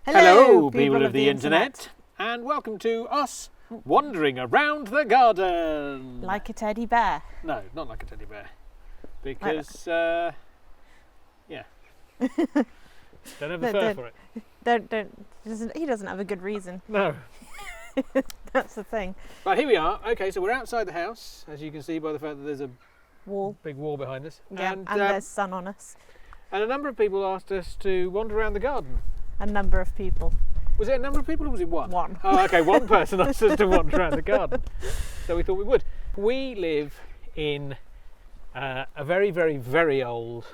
Hello, people of the internet, and welcome to us wandering around the garden. Like a teddy bear. No, not like a teddy bear, because yeah, don't have the fur for it. He doesn't have a good reason. No. That's the thing. Right, here we are. Okay, so we're outside the house, as you can see by the fact that there's a big wall behind us. Yeah, and there's sun on us. And a number of people asked us to wander around the garden. A number of people. Was it a number of people or was it one? One. Oh, okay, one person asked us to wander around the garden. So we thought we would. We live in a very, very, very old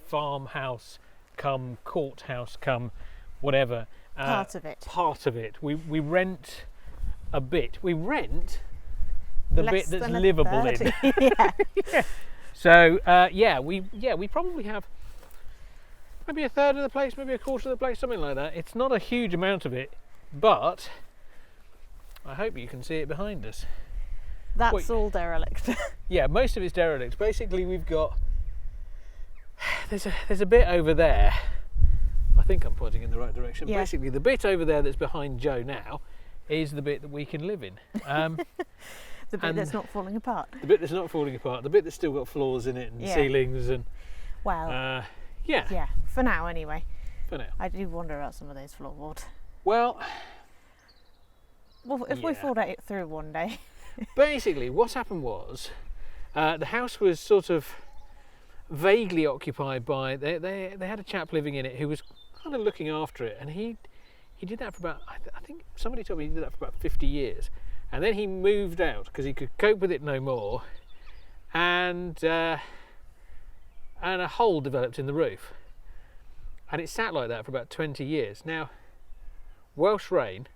farmhouse come courthouse come whatever. Part of it. Part of it. We rent a bit. We rent the Less bit that's than a livable third. in. Yeah. Yeah. So we probably have maybe a third of the place, maybe a quarter of the place, something like that. It's not a huge amount of it, but I hope you can see it behind us. That's all derelict. Yeah, most of it's derelict. Basically, we've got there's a bit over there. I think I'm pointing in the right direction. Yeah. Basically, the bit over there that's behind Joe now is the bit that we can live in. The bit that's not falling apart. The bit that's not falling apart. The bit that's still got floors in it and ceilings and. Well. Yeah. Yeah. For now, anyway. For now. I do wonder about some of those floorboards. Well, if we fall through one day. Basically, what happened was the house was sort of vaguely occupied by. They had a chap living in it who was kind of looking after it, and he did that for about. I think somebody told me he did that for about 50 years, and then he moved out because he could cope with it no more, and a hole developed in the roof, and it sat like that for about 20 years. Now, Welsh rain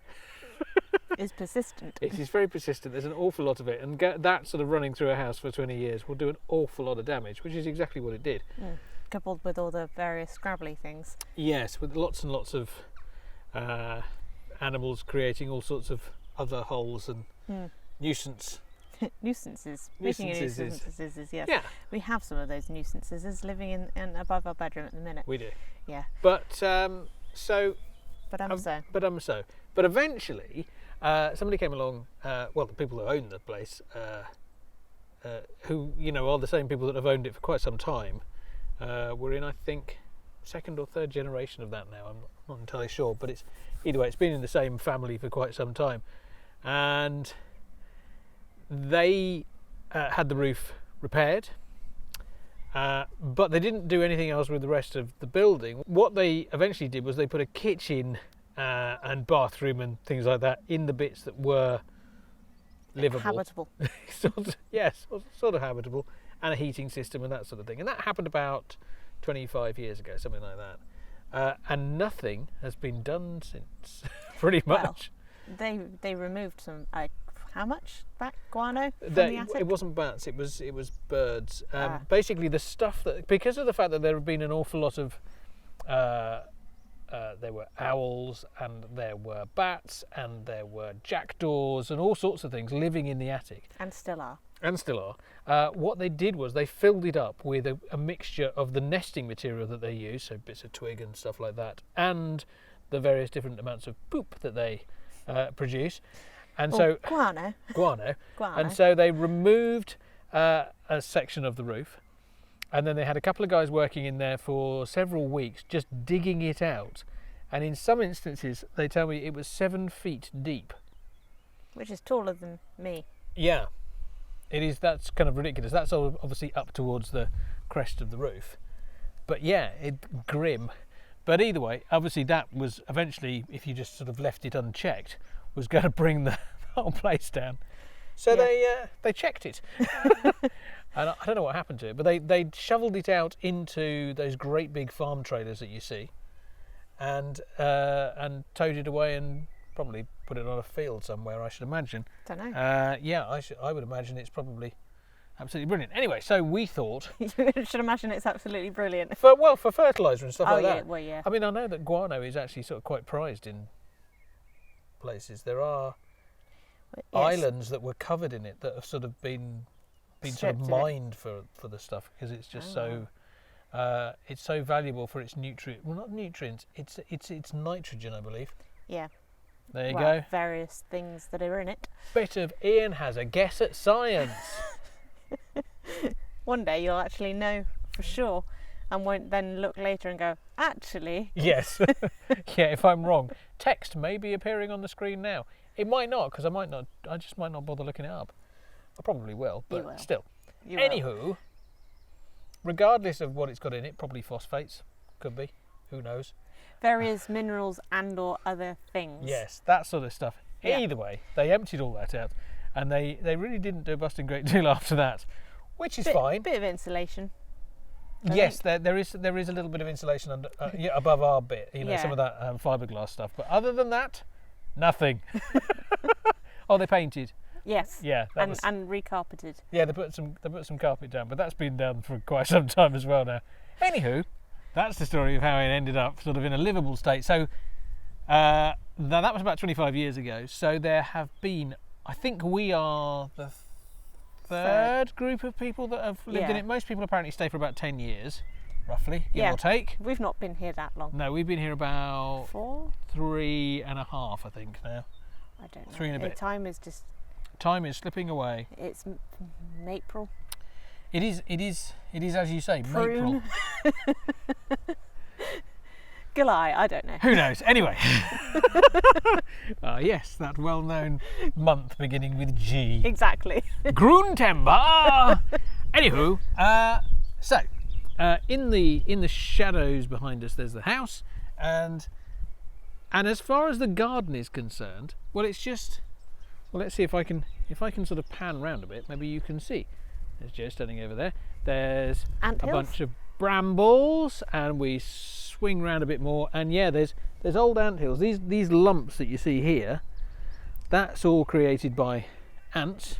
is persistent. It is very persistent. There's an awful lot of it, and that sort of running through a house for 20 years will do an awful lot of damage, which is exactly what it did. Coupled with all the various scrabbly things. Yes, with lots and lots of animals creating all sorts of other holes and nuisance. Nuisances. Speaking of nuisances, yes. Yeah. We have some of those nuisances living in above our bedroom at the minute. We do. Yeah. But But eventually, somebody came along. Well, the people who own the place, who are the same people that have owned it for quite some time. We're in, I think, second or third generation of that now. I'm not entirely sure, but it's either way. It's been in the same family for quite some time, and they had the roof repaired. But they didn't do anything else with the rest of the building. What they eventually did was they put a kitchen and bathroom and things like that in the bits that were livable. Habitable. sort of habitable, and a heating system and that sort of thing. And that happened about 25 years ago, something like that. And nothing has been done since, pretty much. Well, they removed some... how much guano from the attic? It wasn't bats, it was birds. Basically the stuff that, because of the fact that there had been an awful lot of there were owls and there were bats and there were jackdaws and all sorts of things living in the attic. And still are. What they did was they filled it up with a mixture of the nesting material that they use, so bits of twig and stuff like that, and the various different amounts of poop that they produce. And guano. And so they removed a section of the roof, and then they had a couple of guys working in there for several weeks just digging it out, and in some instances they tell me it was 7 feet deep, which is taller than me. Yeah, it is. That's kind of ridiculous. That's obviously up towards the crest of the roof, but yeah, it grim. But either way, obviously that was eventually, if you just sort of left it unchecked, was going to bring the whole place down. So they checked it. And I don't know what happened to it, but they shoveled it out into those great big farm trailers that you see, and towed it away and probably put it on a field somewhere, I should imagine. Don't know. I would imagine it's probably absolutely brilliant. Anyway, so we thought... You should imagine it's absolutely brilliant. For fertiliser and stuff like that. Well, yeah. I mean, I know that guano is actually sort of quite prized in places. There are islands that were covered in it that have sort of been sort of mined for the stuff, because it's just so It's so valuable for its nutrient. Well, not nutrients. It's nitrogen, I believe. Yeah. There you Well, go. various things that are in it. Bit of Ian has a guess at science. One day you'll actually know for sure, and won't then look later and go, actually. Yes. Yeah, if I'm wrong. Text may be appearing on the screen now. It might not, because I just might not bother looking it up. I probably will, but will. still. You will. Anywho, regardless of what it's got in it, probably phosphates. Could be. Who knows? Various minerals and or other things. Yes, that sort of stuff. Yeah. Either way, they emptied all that out, and they really didn't do a busting great deal after that, which is fine. Bit of insulation. Yes, there is a little bit of insulation under, above our bit, Yeah. some of that fiberglass stuff. But other than that, nothing. Oh, they painted. Yes. Yeah, And recarpeted. yeah. They put some carpet down, but that's been down for quite some time as well now. Anywho, that's the story of how it ended up sort of in a livable state. So now that was about 25 years ago. So there have been, I think we are the third group of people that have lived in Yeah. it. Most people apparently stay for about 10 years, roughly, give Yeah. or take. We've not been here that long. No, we've been here about 4? 3.5, I think now. I don't know. 3 and a bit. Time is just, Time is slipping away. it's April. It is as you say, April. Prune. July, I don't know. Who knows? Anyway. Yes, that well-known month beginning with G. Exactly. Gruntember. Anywho, in the shadows behind us, there's the house, and as far as the garden is concerned, well, it's just. Well, let's see if I can sort of pan round a bit. Maybe you can see. There's Joe standing over there. There's Ant a hills. bunch of brambles, and we swing round a bit more, and yeah, there's old anthills. These lumps that you see here, that's all created by ants.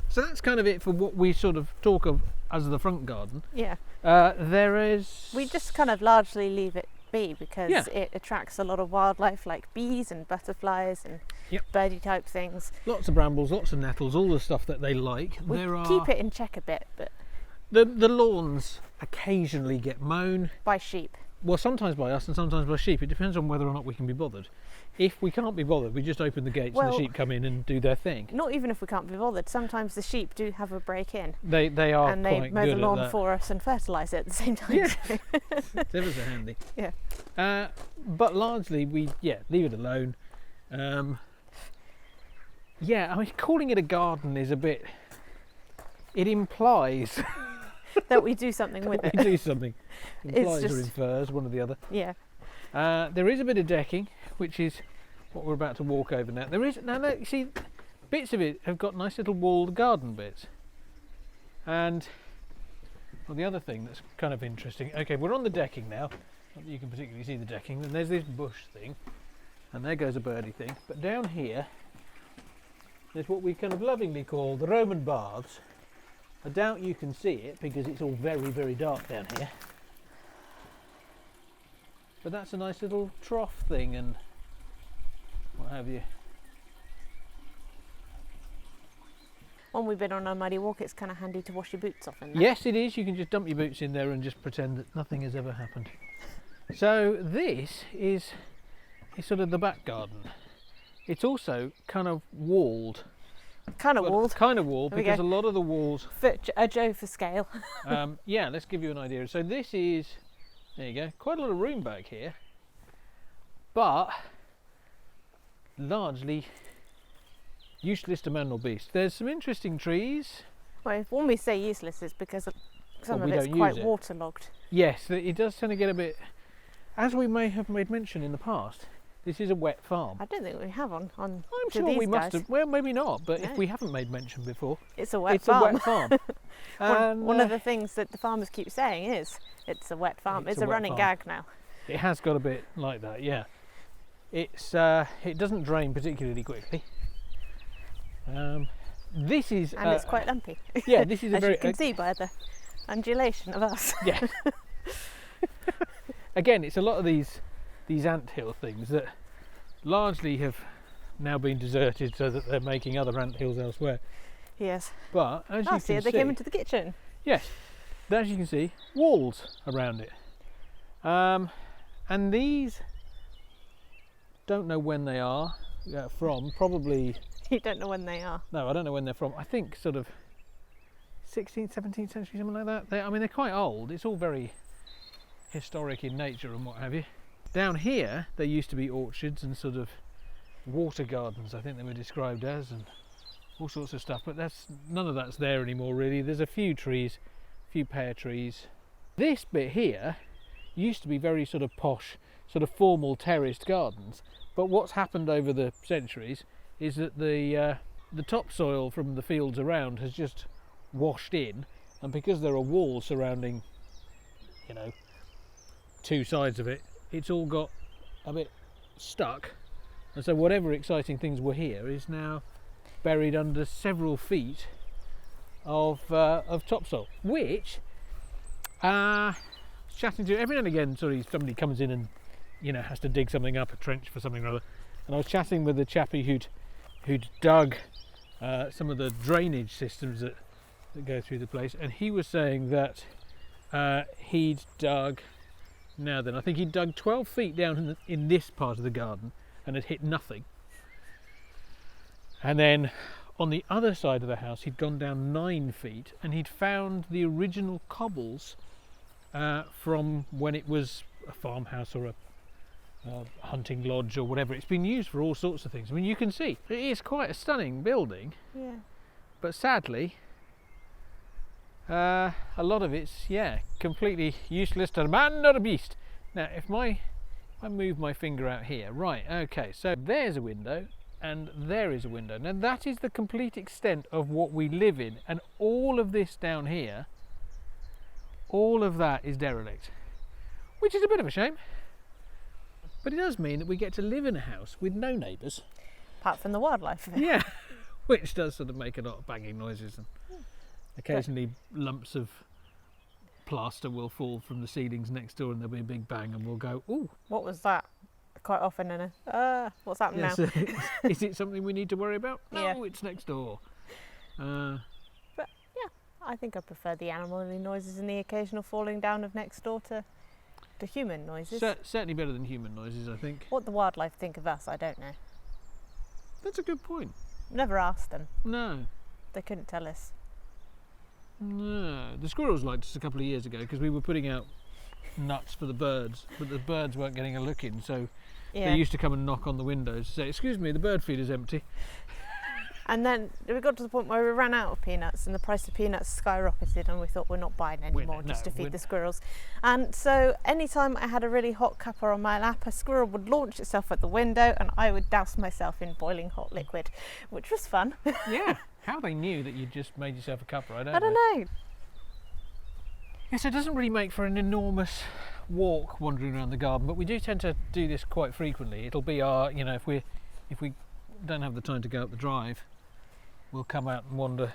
So that's kind of it for what we sort of talk of as the front garden. Yeah. There is. We just kind of largely leave it be because Yeah. it attracts a lot of wildlife like bees and butterflies and Yep. birdie type things. Lots of brambles, lots of nettles, all the stuff that they like. We There are keep it in check a bit, but the lawns occasionally get mown. by sheep. Well, sometimes by us and sometimes by sheep. It depends on whether or not we can be bothered. If we can't be bothered, we just open the gates and Well- the sheep come in and do their thing. Not even if we can't be bothered. Sometimes the sheep do have a break in They are and they quite mow the good lawn at that. for us and fertilise it at the same time. Yeah. It's ever so handy. Yeah. But largely we leave it alone. Yeah, I mean, calling it a garden is a bit. It implies That we do something with we it. do something. Implies or just- infers, one or the other. Yeah. There is a bit of decking, which is what we're about to walk over now. There is now. You see, bits of it have got nice little walled garden bits. And well, the other thing that's kind of interesting. Okay, we're on the decking now. Not that you can particularly see the decking. And there's this bush thing, and there goes a birdie thing. But down here, there's what we kind of lovingly call the Roman baths. I doubt you can see it because it's all very, very dark down here. But that's a nice little trough thing and what have you. When we've been on a muddy walk, it's kind of handy to wash your boots off in there. Yes, it is. You can just dump your boots in there and just pretend that nothing has ever happened. So this is sort of the back garden. It's also kind of walled. Kind of Well, walled. Kind of walled There we because go. a lot of the walls. A Joe for scale. Yeah, let's give you an idea. So this is, there you go, quite a lot of room back here, but largely useless to man or beast. There's some interesting trees. Well, when we say useless, it's because some Well, of we it's don't quite use it. waterlogged. Yes, it does tend to get a bit, as we may have made mention in the past, this is a wet farm. I don't think we have on I'm to sure these we must guys. have, well maybe not, but if No. we haven't made mention before, It's a wet it's farm. a wet farm. One of the things that the farmers keep saying is it's a wet farm. It's a wet running farm. gag now. It has got a bit like that, yeah. It's it doesn't drain particularly quickly. This is And it's quite lumpy. yeah. This is a As very you can see by the undulation of us. yeah. Again, it's a lot of these anthill things that largely have now been deserted, so that they're making other anthills elsewhere. Yes. But as you Last can year they see, came into the kitchen. yes, But as you can see, walls around it. And these, don't know when they are from, probably... You don't know when they are? No, I don't know when they're from. I think sort of 16th, 17th century, something like that. I mean, they're quite old. It's all very historic in nature and what have you. Down here, there used to be orchards and sort of water gardens, I think they were described as, and all sorts of stuff, but none of that's there anymore really. There's a few trees, a few pear trees. This bit here used to be very sort of posh, sort of formal terraced gardens, but what's happened over the centuries is that the topsoil from the fields around has just washed in, and because there are walls surrounding, you know, two sides of it, it's all got a bit stuck, and so whatever exciting things were here is now buried under several feet of topsoil, which chatting to every now and again, somebody comes in and, you know, has to dig something up, a trench for something or other, and I was chatting with a chappie who'd dug some of the drainage systems that go through the place, and he was saying that he'd dug, now then, I think he'd dug 12 feet down in this part of the garden and had hit nothing. And then on the other side of the house, he'd gone down 9 feet and he'd found the original cobbles from when it was a farmhouse or a hunting lodge or whatever. It's been used for all sorts of things. I mean, you can see it is quite a stunning building. Yeah. But sadly, a lot of it's, completely useless to the man or the beast. Now, if I move my finger out here, right, okay, so there's a window and there is a window. Now that is the complete extent of what we live in, and all of this down here, all of that is derelict, which is a bit of a shame. But it does mean that we get to live in a house with no neighbours. Apart from the wildlife. Yeah, which does sort of make a lot of banging noises, and occasionally lumps of plaster will fall from the ceilings next door and there'll be a big bang and we'll go, ooh. What was that? Quite often in what's happening now? Is it something we need to worry about? No, Yeah. it's next door. But yeah, I think I prefer the animal noises and the occasional falling down of next door to human noises. Certainly better than human noises, I think. What the wildlife think of us, I don't know. That's a good point. Never asked them. No. They couldn't tell us. No. The squirrels liked us a couple of years ago because we were putting out nuts for the birds, but the birds weren't getting a look in, so Yeah. they used to come and knock on the windows to say, excuse me, the bird feeder's empty. And then we got to the point where we ran out of peanuts and the price of peanuts skyrocketed, and we thought we're not buying any more just to feed the squirrels. And so anytime I had a really hot cuppa on my lap, a squirrel would launch itself at the window and I would douse myself in boiling hot liquid, which was fun. Yeah. How they knew that you just made yourself a cuppa, I I don't know. Yes, it doesn't really make for an enormous walk wandering around the garden, but we do tend to do this quite frequently. It'll be our, you know, if we don't have the time to go up the drive, we'll come out and wander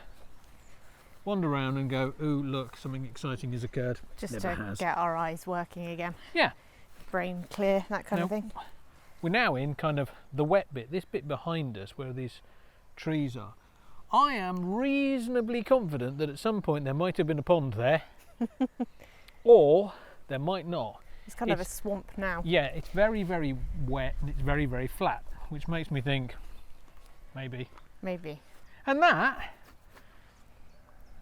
around and go, ooh, look, something exciting has occurred. Just Never to has. get our eyes working again. Yeah. Brain clear, that kind of thing. We're now in kind of the wet bit, this bit behind us where these trees are. I am reasonably confident that at some point there might have been a pond there, or there might not. It's kind of a swamp now. Yeah, it's very, very wet and it's very, very flat, which makes me think maybe. Maybe. And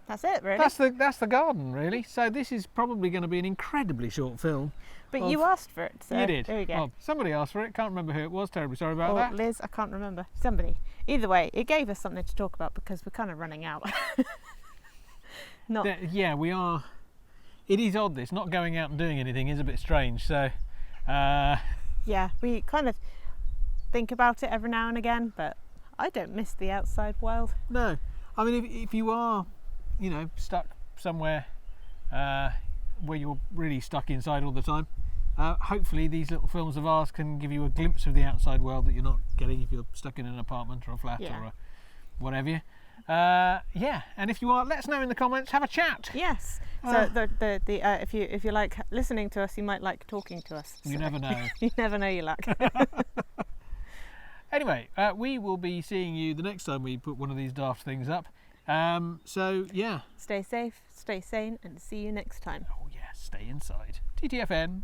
that's it, really. That's the garden, really. So this is probably going to be an incredibly short film. But you asked for it, so you did. there you go. Well, somebody asked for it. Can't remember who it was. Terribly sorry about that. Liz, I can't remember. Somebody. Either way, it gave us something to talk about because we're kind of running out. Yeah, we are. It is odd. This not going out and doing anything is a bit strange. So. Yeah, we kind of think about it every now and again, but I don't miss the outside world. No, I mean if you are, you know, stuck somewhere where you're really stuck inside all the time, hopefully these little films of ours can give you a glimpse of the outside world that you're not getting if you're stuck in an apartment or a flat or whatever. Yeah, and if you are, let us know in the comments. Have a chat. Yes. So if you like listening to us, you might like talking to us. You never know. You never know, you like. Anyway, we will be seeing you the next time we put one of these daft things up. So yeah. Stay safe, stay sane, and see you next time. Oh yeah, stay inside. TTFN.